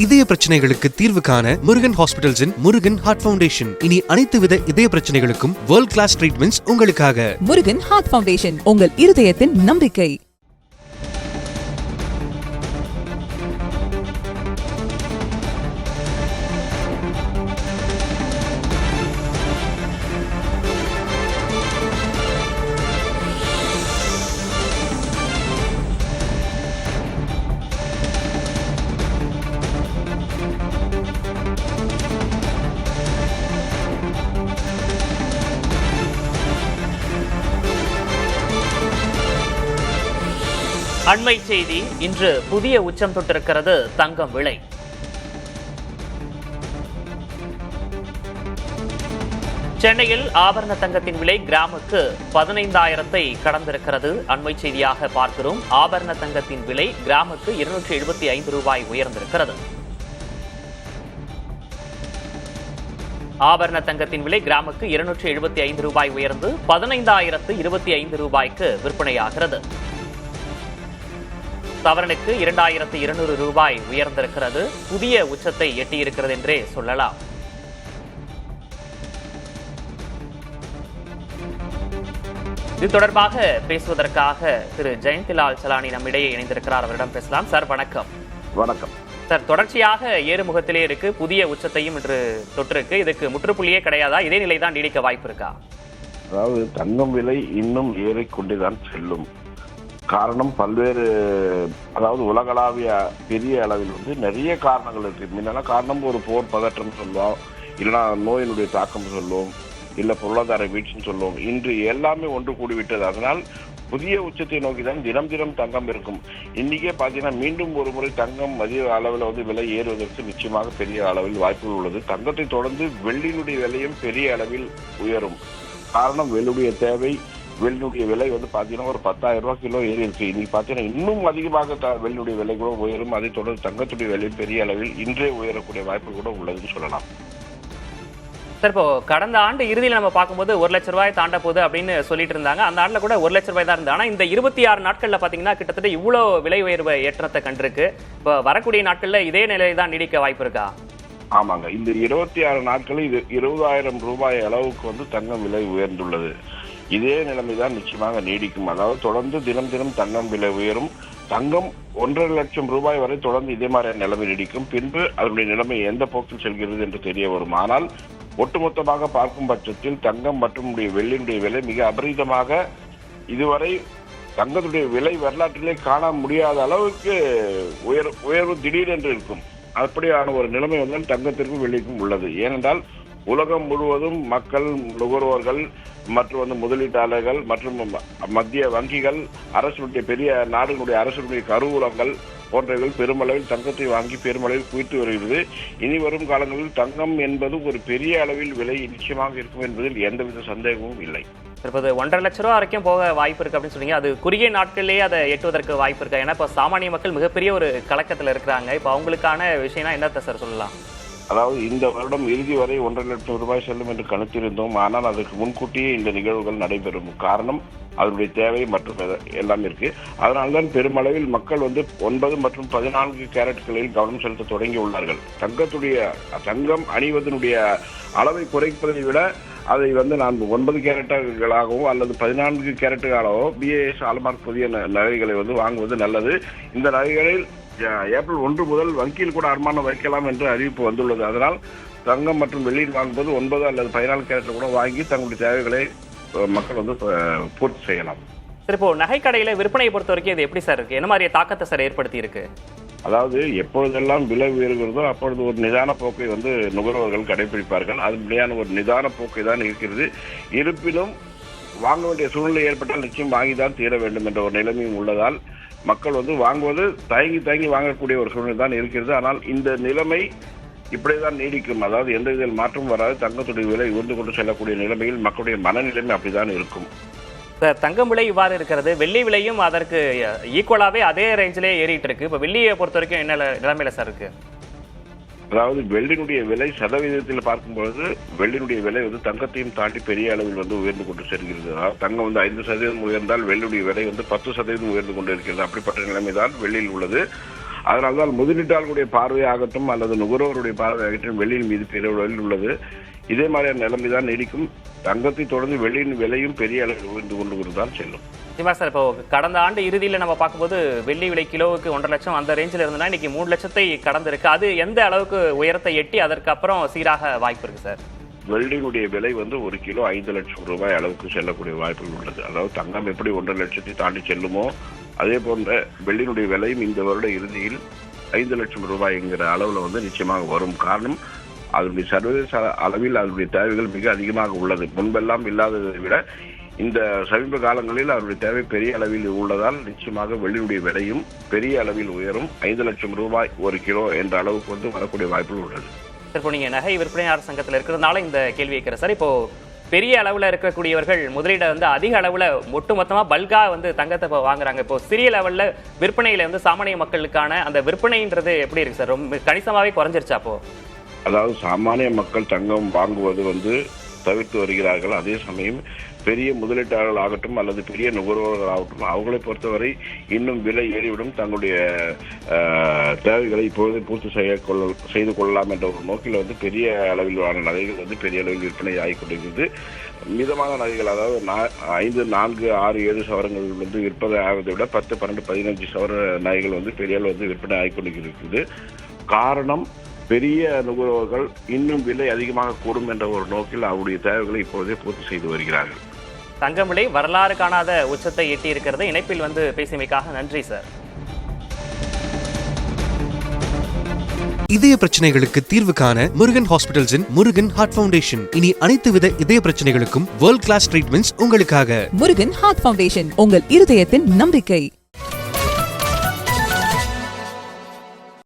இதய பிரச்சனைகளுக்கு தீர்வு காண முருகன் ஹாஸ்பிட்டல்ஸின் முருகன் ஹார்ட் ஃபவுண்டேஷன். இனி அனைத்து வித இதய பிரச்சனைகளுக்கும் வேர்ல்ட் கிளாஸ் ட்ரீட்மெண்ட்ஸ் உங்களுக்காக. முருகன் ஹார்ட் ஃபவுண்டேஷன், உங்கள் இருதயத்தின் நம்பிக்கை. அண்மை செய்தி. இன்று புதிய உச்சம் தொட்டிருக்கிறது தங்கம் விலை. சென்னையில் ஆபரண தங்கத்தின் விலை கிராமுக்கு 15,000 கடந்திருக்கிறது. அண்மை செய்தியாக பார்க்கிறோம். ஆபரண தங்கத்தின் விலை கிராமுக்கு 275 ரூபாய் உயர்ந்திருக்கிறது. ஆபரண தங்கத்தின் விலை கிராமுக்கு 275 ரூபாய் உயர்ந்து 15,025 ரூபாய்க்கு விற்பனையாகிறது. சவரனுக்கு 2,200 ரூபாய் உயர்ந்திருக்கிறது. புதிய உச்சத்தை எட்டியிருக்கிறது என்றே சொல்லலாம். இது தொடர்பாக பேசுவதற்காக திரு ஜெயந்திலால் சலானி நம்மிடையே இணைந்திருக்கிறார். அவரிடம் பேசலாம். சார் வணக்கம். வணக்கம் சார், தொடர்ச்சியாக ஏறுமுகத்திலே இருக்கு, புதிய உச்சத்தையும் இன்று தொற்றிருக்கு. இதுக்கு முற்றுப்புள்ளியே கிடையாதா? இதே நிலைதான் நீடிக்க வாய்ப்பு இருக்கா? அதாவது தங்கம் விலை இன்னும் ஏறிக்கொண்டுதான் செல்லும். காரணம் பல்வேறு, அதாவது உலகளாவிய பெரிய அளவில் நிறைய காரணங்கள் இருக்கு. முன்னெல்லாம் காரணம் ஒரு போர் பதற்றம் சொல்லுவோம், இல்லைன்னா நோயினுடைய தாக்கம் சொல்லுவோம், இல்லை பொருளாதார வீழ்ச்சின்னு சொல்லுவோம். இன்று எல்லாமே ஒன்று கூடிவிட்டது. அதனால் புதிய உச்சத்தை நோக்கி தான் தினம் தினம் தங்கம் இருக்கும். இன்னைக்கே பார்த்தீங்கன்னா மீண்டும் ஒரு முறை தங்கம் மதிய அளவில் விலை ஏறுவதற்கு நிச்சயமாக பெரிய அளவில் வாய்ப்புகள் உள்ளது. தங்கத்தை தொடர்ந்து வெள்ளியினுடைய விலையும் பெரிய அளவில் உயரும். காரணம் வெள்ளுடைய தேவை. வெள்ளியுடைய விலை பார்த்தீங்கன்னா ஒரு 10,000 ரூபாய் கிலோ ஏறி இருக்கு. இன்னைக்கு பார்த்தீங்கன்னா இன்னும் அதிகமாக வெள்ளியுடைய விலை கூட உயரும். அதை தொடர்ந்து தங்கத்துடைய விலை பெரிய அளவில் இன்றே உயரக்கூடிய வாய்ப்பு கூட உள்ளதுன்னு சொல்லலாம். சார், இப்போ கடந்த ஆண்டு இறுதியில் நம்ம பார்க்கும்போது 1 லட்ச ரூபாய் தாண்ட போகுது அப்படின்னு சொல்லிட்டு இருந்தாங்க. அந்த ஆண்டுல கூட 1 லட்ச ரூபாய் தான் இருந்தது. ஆனா இந்த 26 நாட்கள்ல பாத்தீங்கன்னா கிட்டத்தட்ட இவ்வளவு விலை உயர்வு ஏற்றத்தை கண்டிருக்கு. இப்போ வரக்கூடிய நாட்கள்ல இதே நிலையை தான் நீடிக்க வாய்ப்பு இருக்கா? ஆமாங்க, இந்த 26 நாட்களில் இது 20,000 ரூபாய் அளவுக்கு தங்கம் விலை உயர்ந்துள்ளது. இதே நிலைமைதான் நிச்சயமாக நீடிக்கும். அதாவது தொடர்ந்து தினம் தினம் தங்கம் விலை உயரும். தங்கம் 1.5 லட்சம் ரூபாய் வரை தொடர்ந்து இதே மாதிரி நிலைமை நீடிக்கும். பின்பு அதனுடைய நிலைமை எந்த போக்கில் செல்கிறது என்று தெரிய வரும். ஆனால் ஒட்டுமொத்தமாக பார்க்கும் பட்சத்தில் தங்கம் மற்றும் வெள்ளியினுடைய விலை மிக அபரிதமாக இதுவரை தங்கத்துடைய விலை வரலாற்றிலே காண முடியாத அளவுக்கு உயர்வு திடீரென்று இருக்கும். அப்படியான ஒரு நிலைமை தங்கத்திற்கும் வெள்ளிக்கும் உள்ளது. ஏனென்றால் உலகம் முழுவதும் மக்கள், நுகர்வோர்கள் மற்றும் முதலீட்டாளர்கள் மற்றும் மத்திய வங்கிகள், அரசுடைய பெரிய நாடுகளுடைய அரசுடைய கருவூலங்கள் போன்றவர்கள் பெருமளவில் தங்கத்தை வாங்கி பெருமளவில் குவித்து வருகிறது. இனி வரும் காலங்களில் தங்கம் என்பது ஒரு பெரிய அளவில் விலை நிச்சயமாக இருக்கும் என்பதில் எந்தவித சந்தேகமும் இல்லை. 1.5 லட்ச ரூபா வரைக்கும் போக வாய்ப்பு இருக்கு அப்படின்னு சொன்னீங்க. அது குறுகிய நாட்களிலேயே அதை எட்டுவதற்கு வாய்ப்பு இருக்கா? ஏன்னா இப்போ சாமானிய மக்கள் மிகப்பெரிய ஒரு கலக்கத்தில் இருக்கிறாங்க. இப்போ அவங்களுக்கான விஷயம்னா என்னத்தை சார் சொல்லலாம்? அதாவது இந்த வருடம் இறுதி வரை 1.5 லட்சம் ரூபாய் செல்லும் என்று கணித்திருந்தோம். ஆனால் அதற்கு முன்கூட்டியே இந்த நிகழ்வுகள் நடைபெறும். காரணம் அதனுடைய தேவை மற்றும் எல்லாமே இருக்கு. அதனால்தான் பெருமளவில் மக்கள் 9 மற்றும் 14 கேரட்களில் கவனம் செலுத்த தொடங்கி உள்ளார்கள். தங்கம் அணிவதனுடைய அளவை குறைப்பதை விட அதை நான் 9 கேரட்டுகளாகவோ அல்லது 14 கேரட்டுகளாகவோ BIS ஹால்மார்க் புதிய நகைகளை வாங்குவது நல்லது. இந்த நகைகளில் ஏப்ரல் 1 முதல் வங்கியில் கூட அடமானம் வைக்கலாம் என்று அறிவிப்பு வந்துள்ளது. அதனால் தங்கம் மற்றும் வெள்ளியில் வாங்கும்போது 9 அல்லது 14 கேரட்டில் கூட வாங்கி தங்களுடைய தேவைகளை மக்கள் பூர்த்தி செய்யலாம். சரி, இப்போ நகை கடையில விற்பனையை பொறுத்த வரைக்கும் இது எப்படி சார் இருக்கு? என்ன மாதிரி தாக்கத்தை சார் ஏற்படுத்தி இருக்கு? அதாவது எப்பொழுதெல்லாம் விலை உயர்கிறதோ அப்பொழுது ஒரு நிதான போக்கை நுகர்வோர்கள் கடைபிடிப்பார்கள். அதுபடியான ஒரு நிதான போக்கை தான் இருக்கிறது. இருப்பினும் வாங்க வேண்டிய சூழ்நிலை ஏற்பட்டால் நிச்சயம் வாங்கிதான் தீர வேண்டும் என்ற ஒரு நிலைமையும் உள்ளதால் மக்கள் வாங்குவது தயங்கி வாங்கக்கூடிய ஒரு சூழ்நிலை தான் இருக்கிறது. ஆனால் இந்த நிலைமை இப்படிதான் நீடிக்கும். அதாவது எந்த வித மாற்றம் வராது. தங்கத்துடைய விலை உயர்ந்து கொண்டு செல்லக்கூடிய நிலைமையில் மக்களுடைய மனநிலைமை அப்படிதான் இருக்கும். சார், தங்கம் விலை இவ்வாறு இருக்கிறது. வெள்ளி விலையும் அதற்கு ஈக்குவலாவே அதே ரேஞ்சிலே ஏறிட்டு இருக்கு. இப்போ வெள்ளியை பொறுத்த வரைக்கும் என்ன நிலைமையில சார் இருக்கு? அதாவது வெள்ளியினுடைய விலை சதவீதத்தில் பார்க்கும்போது வெள்ளியினுடைய விலை தங்கத்தையும் தாண்டி பெரிய அளவில் உயர்ந்து கொண்டு செல்கிறது. தங்கம் 5% உயர்ந்தால் வெள்ளியுடைய விலை 10% உயர்ந்து கொண்டு இருக்கிறது. அப்படிப்பட்ட நிலைமைதான் வெள்ளியில் உள்ளது. அதனால்தான் முதலீட்டாளர்களுடைய பார்வையாகட்டும் அல்லது நுகர்வோருடைய பார்வையாகட்டும் வெள்ளியின் மீது பெரிய அளவில் உள்ளது. இதே மாதிரியான நிலைமை தான் நீடிக்கும். தங்கத்தை தொடர்ந்து வெள்ளியின் விலையும் பெரிய அளவில் உயர்ந்து கொண்டு தான் செல்லும். நிச்சயமா சார். இப்போ கடந்த ஆண்டு இறுதியில் நம்ம பார்க்கும்போது வெள்ளி விலை கிலோவுக்கு 1.5 லட்சம் அந்த ரேஞ்சில் இருந்ததுன்னா இன்னைக்கு 3 லட்சத்தை கடந்திருக்கு. அது எந்த அளவுக்கு உயரத்தை எட்டி அதற்கு அப்புறம் சீராக வாய்ப்பு இருக்கு சார்? வெள்ளியினுடைய விலை வந்து ஒரு கிலோ 5 லட்சம் ரூபாய் அளவுக்கு செல்லக்கூடிய வாய்ப்புகள் உள்ளது. அதாவது தங்கம் எப்படி 1.5 லட்சத்தை தாண்டி செல்லுமோ அதே போன்ற வெள்ளியினுடைய விலையும் இந்த வருட இறுதியில் 5 லட்சம் ரூபாய்ங்கிற அளவில் வந்து நிச்சயமாக வரும். காரணம் அதனுடைய சர்வதேச அளவில் அதனுடைய தேவைகள் மிக அதிகமாக உள்ளது. முன்பெல்லாம் இல்லாததை விட இந்த சமீப காலங்களில் அதனுடைய தேவை பெரிய அளவில் உள்ளதால் நிச்சயமாக வெள்ளியினுடைய விலையும் பெரிய அளவில் உயரும். 5 லட்சம் ரூபாய் ஒரு கிலோ என்ற அளவுக்கு வந்து வரக்கூடிய வாய்ப்புகள் உள்ளது. இப்போ நீங்க நகை விற்பனையாளர் சங்கத்தில் இருக்கிறதுனால இந்த கேள்வி கேட்கிறேன் சார். இப்போ பெரிய அளவில் இருக்கக்கூடியவர்கள் முதலீடை வந்து அதிக அளவில் ஒட்டுமொத்தமா பல்கா வந்து தங்கத்தை இப்போ வாங்குறாங்க. இப்போ சிறிய லெவல்ல விற்பனையில வந்து சாமானிய மக்களுக்கான அந்த விற்பனைன்றது எப்படி இருக்கு சார்? ரொம்ப கணிசமாவே குறைஞ்சிருச்சா? அப்போ அதாவது சாமானிய மக்கள் தங்கம் வாங்குவது வந்து தவிர்த்து வருகிறார்கள். அதே சமயம் பெரிய முதலீட்டாளர்கள் ஆகட்டும் அல்லது பெரிய நுகர்வோர்கள் ஆகட்டும் அவங்களை பொறுத்தவரை இன்னும் விலை ஏறிவிடும், தங்களுடைய தேவைகளை இப்பொழுது பூர்த்தி செய்து கொள்ளலாம் என்ற ஒரு நோக்கில் வந்து பெரிய அளவிலான நகைகள் வந்து பெரிய அளவில் விற்பனை ஆகிக் கொண்டிருக்கிறது. மிதமான நகைகள் அதாவது 5, 4, 6, 7 சவரங்கள் வந்து விற்பனை ஆவதை விட 10, 12, 15 சவர நகைகள் வந்து பெரிய அளவு வந்து விற்பனை ஆகிக் கொண்டிருக்கிறது. காரணம் பெரிய நுகர்வோர்கள் இன்னும் விலை அதிகமாக கூடும் என்ற ஒரு நோக்கில் அவருடைய தேவைகளை இப்பொழுதே பூர்த்தி செய்து வருகிறார்கள். தங்கம் விலை வரலாறு காணாத உச்சத்தை எட்டி இருக்கிறது. இணைப்பில் வந்து பேசியமைக்காக நன்றி சார். இதய பிரச்சனைகளுக்கு தீர்வு காண முருகன் ஹாஸ்பிட்டல்ஸின் முருகன் ஹார்ட் ஃபவுண்டேஷன். இனி அனைத்து வித இதய பிரச்சனைகளுக்கும் வேர்ல்ட் கிளாஸ் ட்ரீட்மெண்ட்ஸ் உங்களுக்காக. முருகன் ஹார்ட் ஃபவுண்டேஷன், உங்கள் இருதயத்தின் நம்பிக்கை.